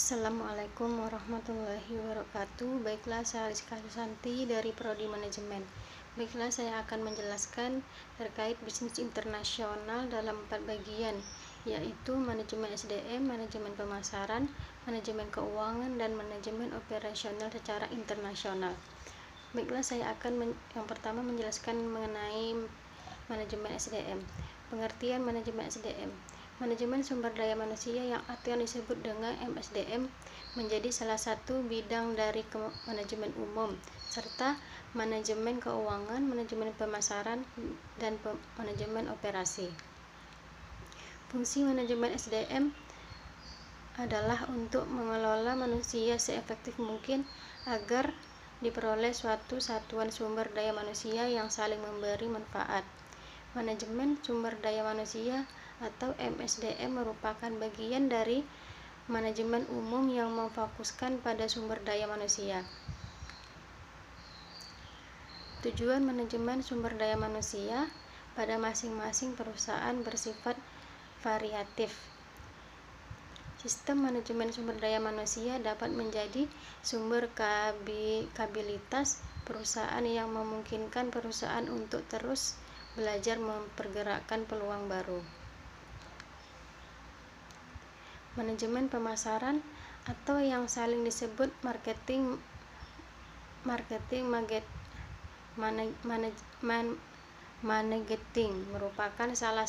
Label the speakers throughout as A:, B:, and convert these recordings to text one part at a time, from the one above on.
A: Assalamualaikum warahmatullahi wabarakatuh. Baiklah, saya Rizka Susanti dari Prodi Manajemen. Baiklah, saya akan menjelaskan terkait bisnis internasional dalam 4 bagian, yaitu manajemen SDM, manajemen pemasaran, manajemen keuangan, dan manajemen operasional secara internasional. Baiklah, saya akan yang pertama menjelaskan mengenai manajemen SDM. Pengertian manajemen SDM: manajemen sumber daya manusia atau yang disebut dengan MSDM menjadi salah satu bidang dari manajemen umum, serta manajemen keuangan, manajemen pemasaran, dan manajemen operasi. Fungsi manajemen SDM adalah untuk mengelola manusia seefektif mungkin agar diperoleh suatu satuan sumber daya manusia yang saling memberi manfaat. Manajemen sumber daya manusia atau MSDM merupakan bagian dari manajemen umum yang memfokuskan pada sumber daya manusia. Tujuan manajemen sumber daya manusia pada masing-masing perusahaan bersifat variatif. Sistem manajemen sumber daya manusia dapat menjadi sumber kapabilitas perusahaan yang memungkinkan perusahaan untuk terus belajar mempergerakkan peluang baru. Manajemen pemasaran atau yang saling disebut marketing merupakan salah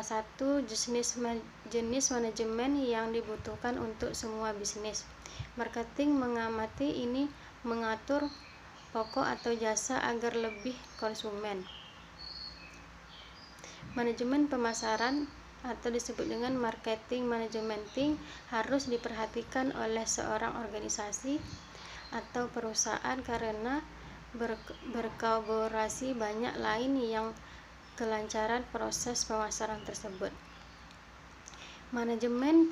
A: satu jenis manajemen yang dibutuhkan untuk semua bisnis. Marketing mengamati ini mengatur pokok atau jasa agar lebih konsumen. Manajemen pemasaran atau disebut dengan marketing manajementing harus diperhatikan oleh seorang organisasi atau perusahaan karena berkolaborasi banyak lain yang kelancaran proses pemasaran tersebut. Manajemen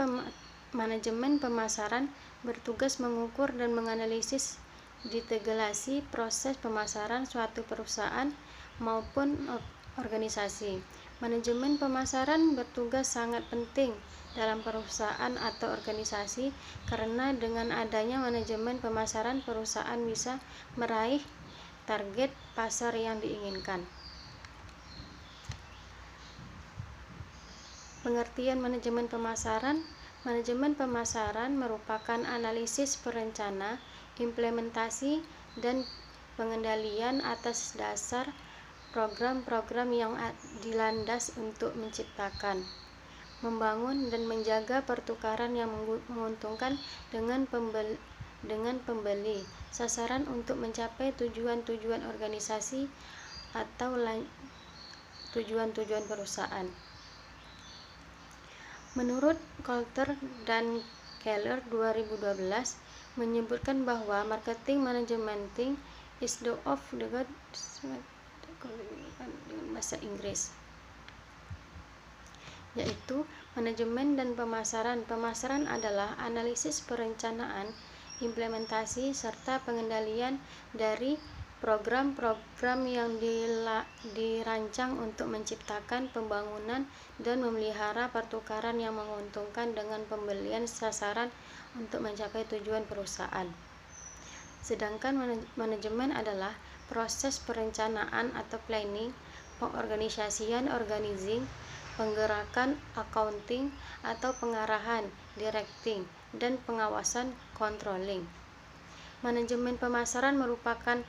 A: pemasaran bertugas mengukur dan menganalisis integrasi proses pemasaran suatu perusahaan maupun organisasi. Manajemen pemasaran bertugas sangat penting dalam perusahaan atau organisasi karena dengan adanya manajemen pemasaran perusahaan bisa meraih target pasar yang diinginkan. Pengertian manajemen pemasaran: manajemen pemasaran merupakan analisis perencana, implementasi, dan pengendalian atas dasar program-program yang dilandas untuk menciptakan, membangun, dan menjaga pertukaran yang menguntungkan dengan pembeli, sasaran untuk mencapai tujuan-tujuan organisasi atau tujuan-tujuan perusahaan. Menurut Coulter dan Keller 2012 menyebutkan bahwa marketing manajementing is the of the god dengan bahasa Inggris, yaitu manajemen dan pemasaran. Pemasaran adalah analisis perencanaan, implementasi, serta pengendalian dari program-program yang dirancang untuk menciptakan pembangunan dan memelihara pertukaran yang menguntungkan dengan pembelian sasaran untuk mencapai tujuan perusahaan. Sedangkan manajemen adalah proses perencanaan atau planning, pengorganisasian organizing, penggerakan accounting atau pengarahan directing, dan pengawasan controlling. Manajemen pemasaran merupakan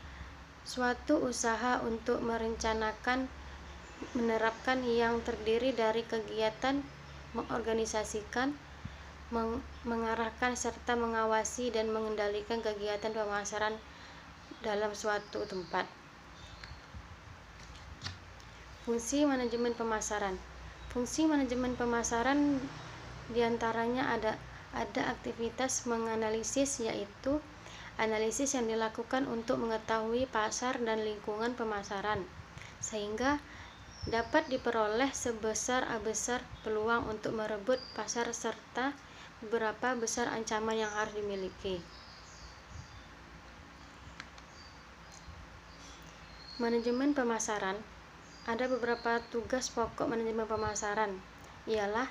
A: suatu usaha untuk merencanakan, menerapkan yang terdiri dari kegiatan mengorganisasikan, mengarahkan serta mengawasi dan mengendalikan kegiatan pemasaran dalam suatu tempat. Fungsi manajemen pemasaran. Fungsi manajemen pemasaran diantaranya ada aktivitas menganalisis, yaitu analisis yang dilakukan untuk mengetahui pasar dan lingkungan pemasaran, sehingga dapat diperoleh sebesar peluang untuk merebut pasar serta beberapa besar ancaman yang harus dimiliki. Manajemen pemasaran. Ada beberapa tugas pokok manajemen pemasaran, ialah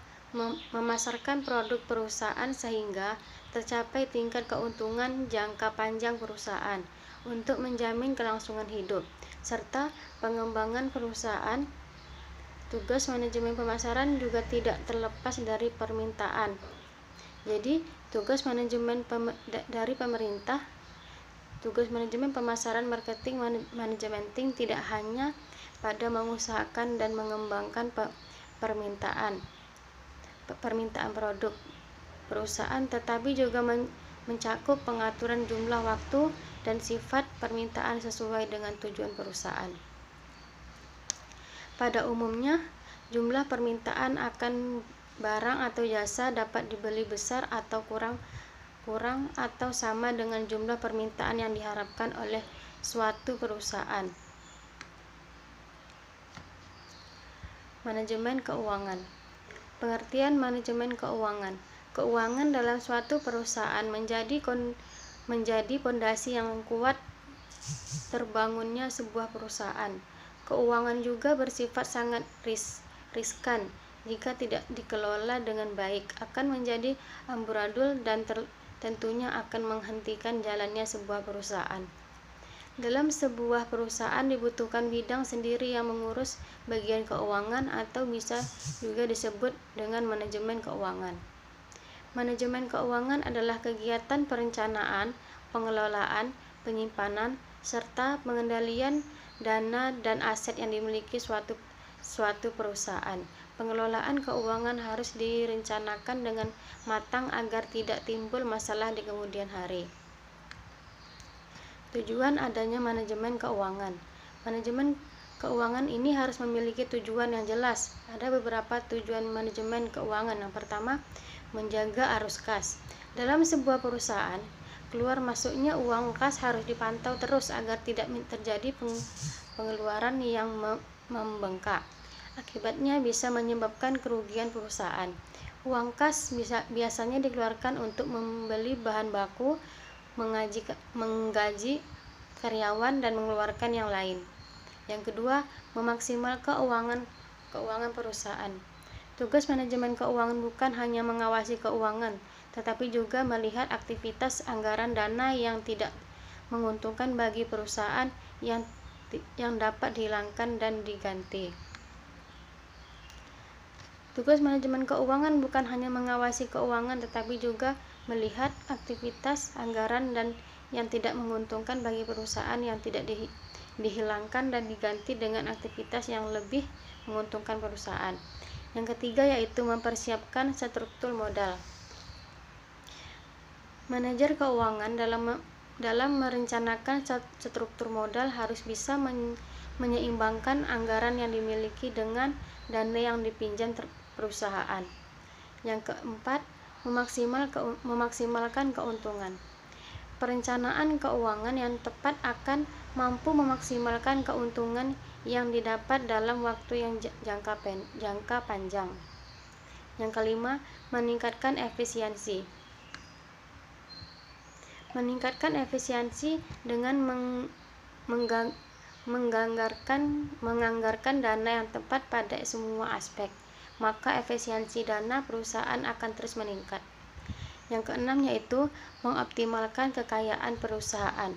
A: memasarkan produk perusahaan sehingga tercapai tingkat keuntungan jangka panjang perusahaan untuk menjamin kelangsungan hidup, serta pengembangan perusahaan. Tugas manajemen pemasaran juga tidak terlepas dari permintaan. Jadi, tugas manajemen dari pemerintah, tugas manajemen pemasaran marketing manajementing tidak hanya pada mengusahakan dan mengembangkan permintaan produk perusahaan, tetapi juga mencakup pengaturan jumlah waktu dan sifat permintaan sesuai dengan tujuan perusahaan. Pada umumnya, jumlah permintaan akan barang atau jasa dapat dibeli besar atau kurang atau sama dengan jumlah permintaan yang diharapkan oleh suatu perusahaan. Manajemen keuangan. Pengertian manajemen keuangan. Keuangan dalam suatu perusahaan menjadi pondasi yang kuat terbangunnya sebuah perusahaan. Keuangan juga bersifat sangat riskan jika tidak dikelola dengan baik, akan menjadi amburadul dan tentunya akan menghentikan jalannya sebuah perusahaan. Dalam sebuah perusahaan dibutuhkan bidang sendiri yang mengurus bagian keuangan atau bisa juga disebut dengan manajemen keuangan. Manajemen keuangan adalah kegiatan perencanaan, pengelolaan, penyimpanan, serta pengendalian dana dan aset yang dimiliki suatu perusahaan. Pengelolaan keuangan harus direncanakan dengan matang agar tidak timbul masalah di kemudian hari. Tujuan adanya manajemen keuangan. Manajemen keuangan ini harus memiliki tujuan yang jelas. Ada beberapa tujuan manajemen keuangan. Yang pertama, menjaga arus kas. Dalam sebuah perusahaan, keluar masuknya uang kas harus dipantau terus agar tidak terjadi pengeluaran yang membengkak. Akibatnya bisa menyebabkan kerugian perusahaan. Uang kas biasanya dikeluarkan untuk membeli bahan baku, menggaji karyawan, dan mengeluarkan yang lain. Yang kedua, memaksimalkan keuangan perusahaan. Tugas manajemen keuangan bukan hanya mengawasi keuangan, tetapi juga melihat aktivitas anggaran dana yang tidak menguntungkan bagi perusahaan yang dapat dihilangkan dan diganti. Tugas manajemen keuangan bukan hanya mengawasi keuangan, tetapi juga melihat aktivitas anggaran dan yang tidak menguntungkan bagi perusahaan yang tidak dihilangkan dan diganti dengan aktivitas yang lebih menguntungkan perusahaan. Yang ketiga yaitu mempersiapkan struktur modal. Manajer keuangan dalam merencanakan struktur modal harus bisa menyeimbangkan anggaran yang dimiliki dengan dana yang dipinjam perusahaan. Yang keempat, memaksimalkan keuntungan. Perencanaan keuangan yang tepat akan mampu memaksimalkan keuntungan yang didapat dalam waktu yang jangka panjang. Yang kelima, meningkatkan efisiensi. Meningkatkan efisiensi dengan menganggarkan dana yang tepat pada semua aspek, maka efisiensi dana perusahaan akan terus meningkat. Yang keenam yaitu mengoptimalkan kekayaan perusahaan.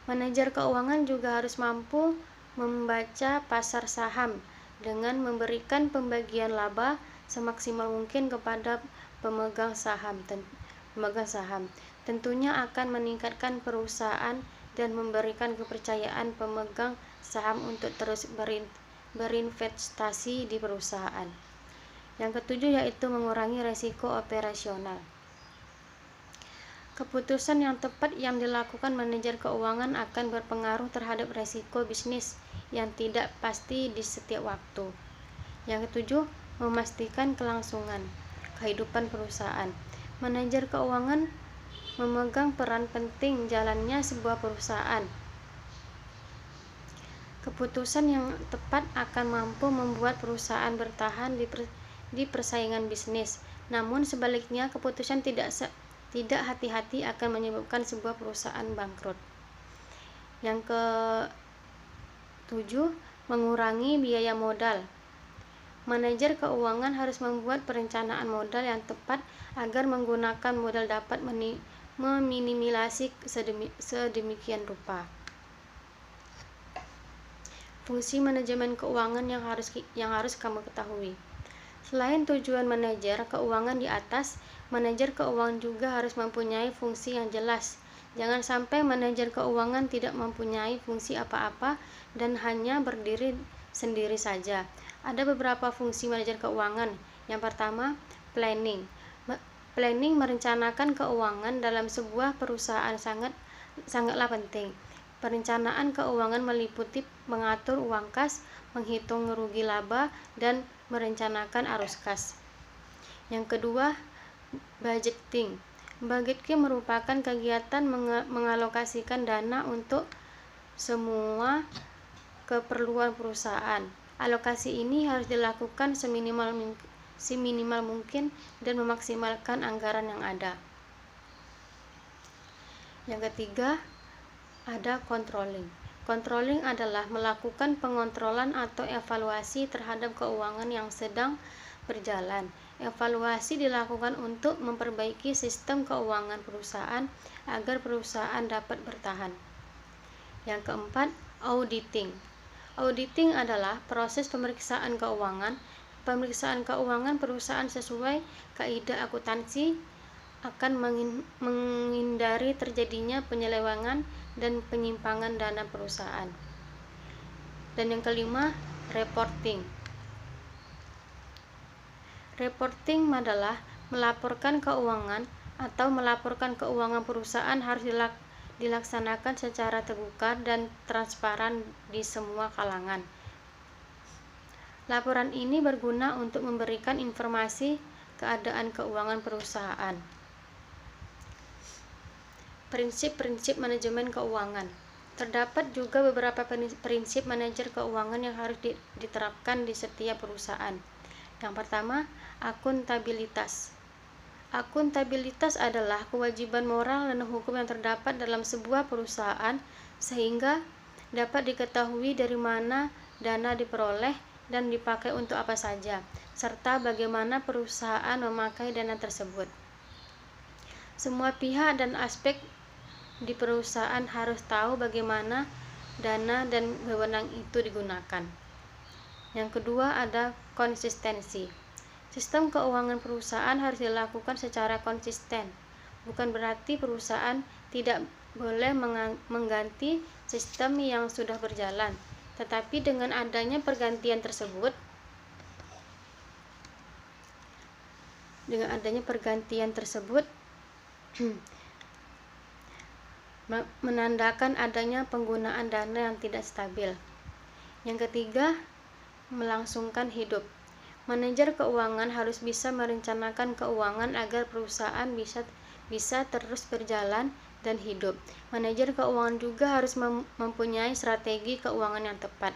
A: Manajer keuangan juga harus mampu membaca pasar saham dengan memberikan pembagian laba semaksimal mungkin kepada pemegang saham. Tentunya akan meningkatkan perusahaan dan memberikan kepercayaan pemegang saham untuk terus berinvestasi di perusahaan. Yang ketujuh yaitu mengurangi risiko operasional. Keputusan yang tepat yang dilakukan manajer keuangan akan berpengaruh terhadap risiko bisnis yang tidak pasti di setiap waktu. Yang ketujuh, memastikan kelangsungan kehidupan perusahaan. Manajer keuangan memegang peran penting jalannya sebuah perusahaan. Keputusan yang tepat akan mampu membuat perusahaan bertahan di persaingan bisnis. Namun sebaliknya, keputusan tidak hati-hati akan menyebabkan sebuah perusahaan bangkrut. Yang ke-7, mengurangi biaya modal. Manajer keuangan harus membuat perencanaan modal yang tepat agar menggunakan modal dapat meminimalisasi sedemikian rupa. Fungsi manajemen keuangan yang harus kamu ketahui. Selain tujuan manajer keuangan di atas, manajer keuangan juga harus mempunyai fungsi yang jelas. Jangan sampai manajer keuangan tidak mempunyai fungsi apa-apa dan hanya berdiri sendiri saja. Ada beberapa fungsi manajer keuangan. Yang pertama, planning. Planning merencanakan keuangan dalam sebuah perusahaan sangatlah penting. Perencanaan keuangan meliputi mengatur uang kas, menghitung rugi laba, dan merencanakan arus kas. Yang kedua, budgeting. Budgeting merupakan kegiatan mengalokasikan dana untuk semua keperluan perusahaan. Alokasi ini harus dilakukan seminimal mungkin dan memaksimalkan anggaran yang ada. Yang ketiga, ada controlling. Controlling adalah melakukan pengontrolan atau evaluasi terhadap keuangan yang sedang berjalan. Evaluasi dilakukan untuk memperbaiki sistem keuangan perusahaan agar perusahaan dapat bertahan. Yang keempat, auditing. Auditing adalah proses pemeriksaan keuangan. Pemeriksaan keuangan perusahaan sesuai kaidah akuntansi akan menghindari terjadinya penyelewengan dan penyimpangan dana perusahaan. Dan yang kelima, reporting. Reporting adalah melaporkan keuangan atau melaporkan keuangan perusahaan harus dilaksanakan secara terbuka dan transparan di semua kalangan. Laporan ini berguna untuk memberikan informasi keadaan keuangan perusahaan. Prinsip-prinsip manajemen keuangan. Terdapat juga beberapa prinsip manajer keuangan yang harus diterapkan di setiap perusahaan. Yang pertama, akuntabilitas. Akuntabilitas adalah kewajiban moral dan hukum yang terdapat dalam sebuah perusahaan sehingga dapat diketahui dari mana dana diperoleh dan dipakai untuk apa saja, serta bagaimana perusahaan memakai dana tersebut. Semua pihak dan aspek di perusahaan harus tahu bagaimana dana dan wewenang itu digunakan. Yang kedua, ada konsistensi. Sistem keuangan perusahaan harus dilakukan secara konsisten. Bukan berarti perusahaan tidak boleh mengganti sistem yang sudah berjalan, tetapi dengan adanya pergantian tersebut, menandakan adanya penggunaan dana yang tidak stabil. Yang ketiga, melangsungkan hidup. Manajer keuangan harus bisa merencanakan keuangan agar perusahaan bisa terus berjalan dan hidup. Manajer keuangan juga harus mempunyai strategi keuangan yang tepat.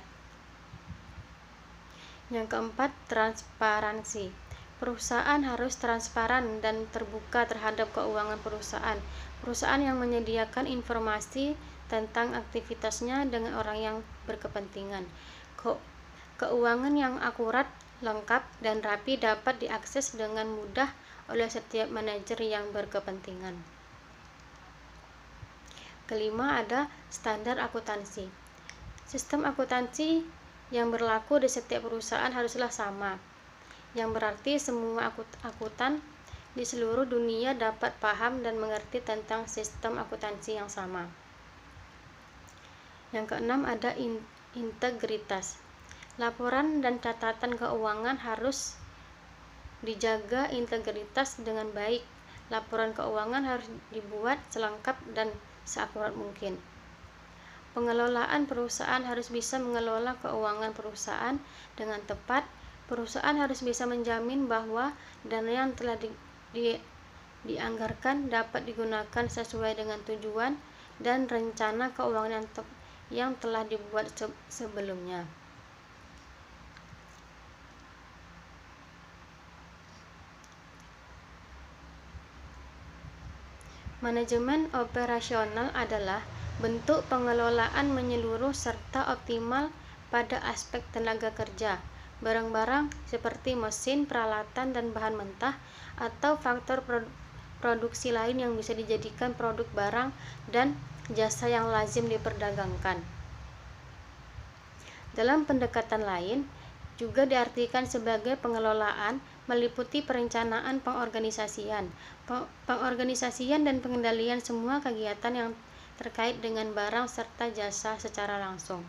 A: Yang keempat, transparansi. Perusahaan harus transparan dan terbuka terhadap keuangan perusahaan. Perusahaan yang menyediakan informasi tentang aktivitasnya dengan orang yang berkepentingan. Keuangan yang akurat, lengkap, dan rapi dapat diakses dengan mudah oleh setiap manajer yang berkepentingan. Kelima, ada standar akuntansi. Sistem akuntansi yang berlaku di setiap perusahaan haruslah sama, yang berarti semua akuntan di seluruh dunia dapat paham dan mengerti tentang sistem akuntansi yang sama. Yang keenam, ada integritas. Laporan dan catatan keuangan harus dijaga integritas dengan baik. Laporan keuangan harus dibuat selengkap dan seakurat mungkin. Pengelolaan perusahaan harus bisa mengelola keuangan perusahaan dengan tepat. Perusahaan harus bisa menjamin bahwa dana yang telah dianggarkan dapat digunakan sesuai dengan tujuan dan rencana keuangan yang telah dibuat sebelumnya. Manajemen operasional adalah bentuk pengelolaan menyeluruh serta optimal pada aspek tenaga kerja, barang-barang seperti mesin, peralatan, dan bahan mentah, atau faktor produksi lain yang bisa dijadikan produk barang dan jasa yang lazim diperdagangkan. Dalam pendekatan lain, juga diartikan sebagai pengelolaan, meliputi perencanaan, pengorganisasian dan pengendalian semua kegiatan yang terkait dengan barang serta jasa secara langsung.